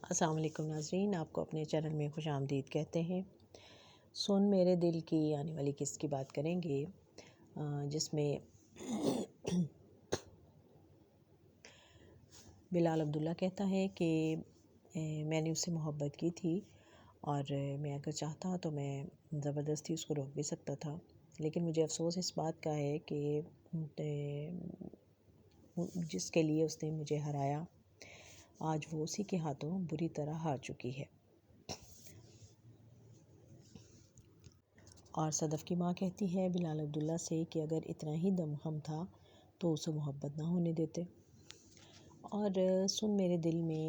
السلام علیکم ناظرین، آپ کو اپنے چینل میں خوش آمدید کہتے ہیں۔ سن میرے دل کی آنے والی قسط کی بات کریں گے، جس میں بلال عبداللہ کہتا ہے کہ میں نے اس سے محبت کی تھی اور میں اگر چاہتا تو میں زبردستی اس کو روک بھی سکتا تھا، لیکن مجھے افسوس اس بات کا ہے کہ جس کے لیے اس نے مجھے ہرایا آج وہ اسی کے ہاتھوں بری طرح ہار چکی ہے۔ اور صدف کی ماں کہتی ہے بلال عبداللہ سے کہ اگر اتنا ہی دم خم تھا تو اسے محبت نہ ہونے دیتے۔ اور سن میرے دل میں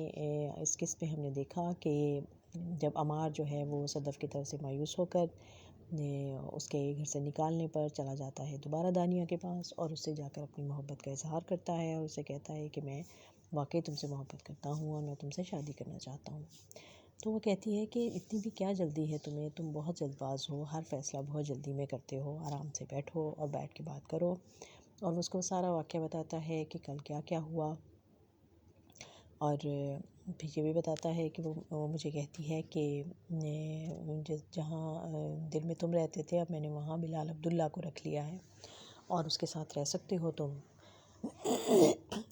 اس قسط میں ہم نے دیکھا کہ جب عمار جو ہے وہ صدف کی طرف سے مایوس ہو کر اس کے گھر سے نکالنے پر چلا جاتا ہے دوبارہ دانیہ کے پاس، اور اس سے جا کر اپنی محبت کا اظہار کرتا ہے اور اسے کہتا ہے کہ میں واقعی تم سے محبت کرتا ہوں اور میں تم سے شادی کرنا چاہتا ہوں۔ تو وہ کہتی ہے کہ اتنی بھی کیا جلدی ہے تمہیں، تم بہت جلد باز ہو، ہر فیصلہ بہت جلدی میں کرتے ہو، آرام سے بیٹھو اور بیٹھ کے بات کرو۔ اور وہ اس کو سارا واقعہ بتاتا ہے کہ کل کیا کیا ہوا، اور پھر یہ بھی بتاتا ہے کہ وہ مجھے کہتی ہے کہ جہاں دل میں تم رہتے تھے اب میں نے وہاں بلال عبداللہ کو رکھ لیا ہے اور اس کے ساتھ رہ سکتے ہو تم۔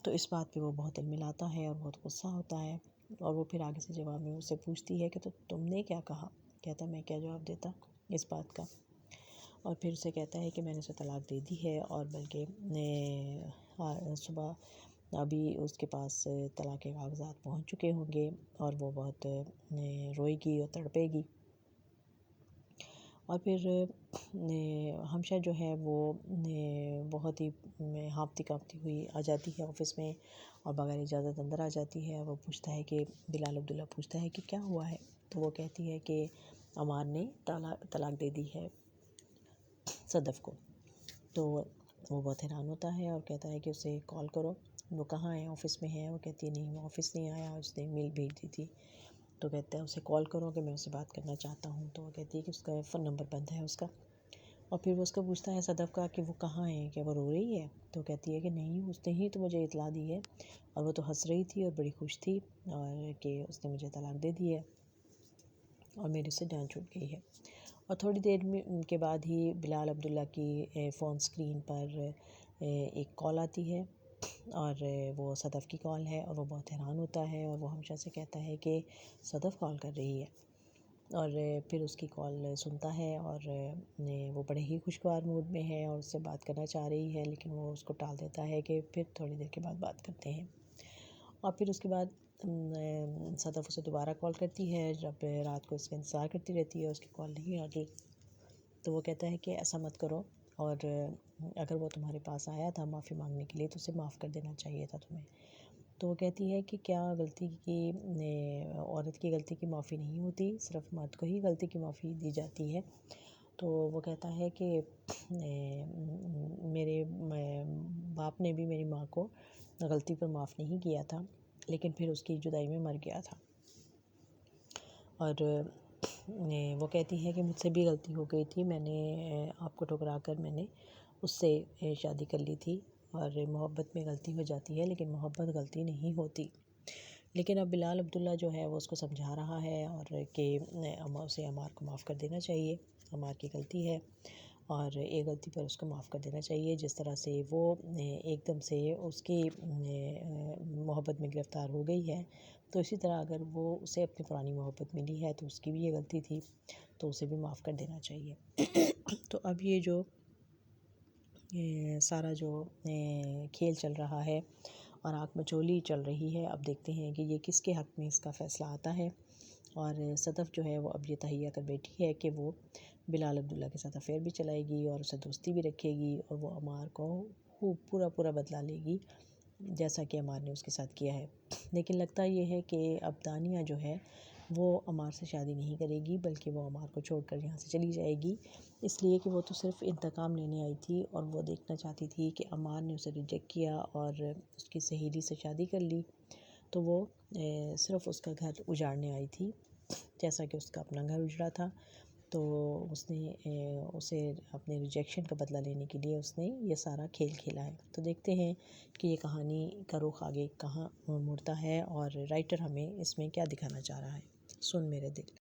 تو اس بات پہ وہ بہت علملاتا ہے اور بہت غصہ ہوتا ہے، اور وہ پھر آگے سے جواب میں اس سے پوچھتی ہے کہ تو تم نے کیا کہا؟ کہتا میں کیا جواب دیتا اس بات کا، اور پھر اسے کہتا ہے کہ میں نے اسے طلاق دے دی ہے، اور بلکہ صبح ابھی اس کے پاس طلاق کے کاغذات پہنچ چکے ہوں گے اور وہ بہت روئے گی اور تڑپے گی۔ اور پھر ہمشہ جو ہے وہ بہت ہی ہانپتی کانپتی ہوئی آ جاتی ہے آفس میں اور بغیر اجازت اندر آ جاتی ہے۔ وہ پوچھتا ہے کہ بلال عبداللہ پوچھتا ہے کہ کیا ہوا ہے، تو وہ کہتی ہے کہ عمار نے طلاق دے دی ہے صدف کو۔ تو وہ بہت حیران ہوتا ہے اور کہتا ہے کہ اسے کال کرو، وہ کہاں ہے، آفس میں ہے؟ وہ کہتی ہے نہیں وہ آفس نہیں آیا، اس نے میل بھیج دی تھی۔ تو کہتا ہے اسے کال کرو کہ میں اسے بات کرنا چاہتا ہوں، تو وہ کہتی ہے کہ اس کا فون نمبر بند ہے اس کا۔ اور پھر وہ اس کو پوچھتا ہے صدف کا کہ وہ کہاں ہے، کہ وہ رو رہی ہے؟ تو کہتی ہے کہ نہیں اس نے ہی تو مجھے اطلاع دی ہے، اور وہ تو ہنس رہی تھی اور بڑی خوش تھی اور کہ اس نے مجھے طلاق دے دی ہے اور میرے سے جان چھوٹ گئی ہے۔ اور تھوڑی دیر کے بعد ہی بلال عبداللہ کی فون سکرین پر ایک کال آتی ہے، اور وہ صدف کی کال ہے، اور وہ بہت حیران ہوتا ہے اور وہ ہمشہ سے کہتا ہے کہ صدف کال کر رہی ہے، اور پھر اس کی کال سنتا ہے اور وہ بڑے ہی خوشگوار موڈ میں ہے اور اس سے بات کرنا چاہ رہی ہے، لیکن وہ اس کو ٹال دیتا ہے کہ پھر تھوڑی دیر کے بعد بات کرتے ہیں۔ اور پھر اس کے بعد صدف اسے دوبارہ کال کرتی ہے، جب رات کو اس کا انتظار کرتی رہتی ہے، اس کی کال نہیں آتی، تو وہ کہتا ہے کہ ایسا مت کرو، اور اگر وہ تمہارے پاس آیا تھا معافی مانگنے کے لیے تو اسے معاف کر دینا چاہیے تھا تمہیں۔ تو وہ کہتی ہے کہ کیا غلطی کی عورت کی غلطی کی معافی نہیں ہوتی، صرف مرد کو ہی غلطی کی معافی دی جاتی ہے؟ تو وہ کہتا ہے کہ میرے باپ نے بھی میری ماں کو غلطی پر معاف نہیں کیا تھا، لیکن پھر اس کی جدائی میں مر گیا تھا۔ اور وہ کہتی ہے کہ مجھ سے بھی غلطی ہو گئی تھی، میں نے آپ کو ٹھکرا کر میں نے اس سے شادی کر لی تھی، اور محبت میں غلطی ہو جاتی ہے لیکن محبت غلطی نہیں ہوتی۔ لیکن اب بلال عبداللہ جو ہے وہ اس کو سمجھا رہا ہے اور کہ اسے عمار کو معاف کر دینا چاہیے، عمار کی غلطی ہے اور ایک غلطی پر اس کو معاف کر دینا چاہیے، جس طرح سے وہ ایک دم سے اس کی محبت میں گرفتار ہو گئی ہے، تو اسی طرح اگر وہ اسے اپنی پرانی محبت ملی ہے تو اس کی بھی یہ غلطی تھی، تو اسے بھی معاف کر دینا چاہیے۔ تو اب یہ جو سارا جو کھیل چل رہا ہے اور آنکھ مچولی چل رہی ہے، اب دیکھتے ہیں کہ یہ کس کے حق میں اس کا فیصلہ آتا ہے۔ اور صدف جو ہے وہ اب یہ تہیہ کر بیٹھی ہے کہ وہ بلال عبداللہ کے ساتھ افیئر بھی چلائے گی اور اسے دوستی بھی رکھے گی، اور وہ عمار کو پورا بدلہ لے گی جیسا کہ عمار نے اس کے ساتھ کیا ہے۔ لیکن لگتا یہ ہے کہ اب دانیہ جو ہے وہ عمار سے شادی نہیں کرے گی، بلکہ وہ عمار کو چھوڑ کر یہاں سے چلی جائے گی، اس لیے کہ وہ تو صرف انتقام لینے آئی تھی اور وہ دیکھنا چاہتی تھی کہ عمار نے اسے ریجیکٹ کیا اور اس کی سہیلی سے شادی کر لی، تو وہ صرف اس کا گھر اجاڑنے آئی تھی جیسا کہ اس کا اپنا گھر اجڑا تھا۔ تو اس نے اسے اپنے ریجیکشن کا بدلہ لینے کے لیے اس نے یہ سارا کھیل کھیلا ہے۔ تو دیکھتے ہیں کہ یہ کہانی کا رخ آگے کہاں مڑتا ہے اور رائٹر ہمیں اس میں کیا دکھانا چاہ رہا ہے۔ سن میرے دل۔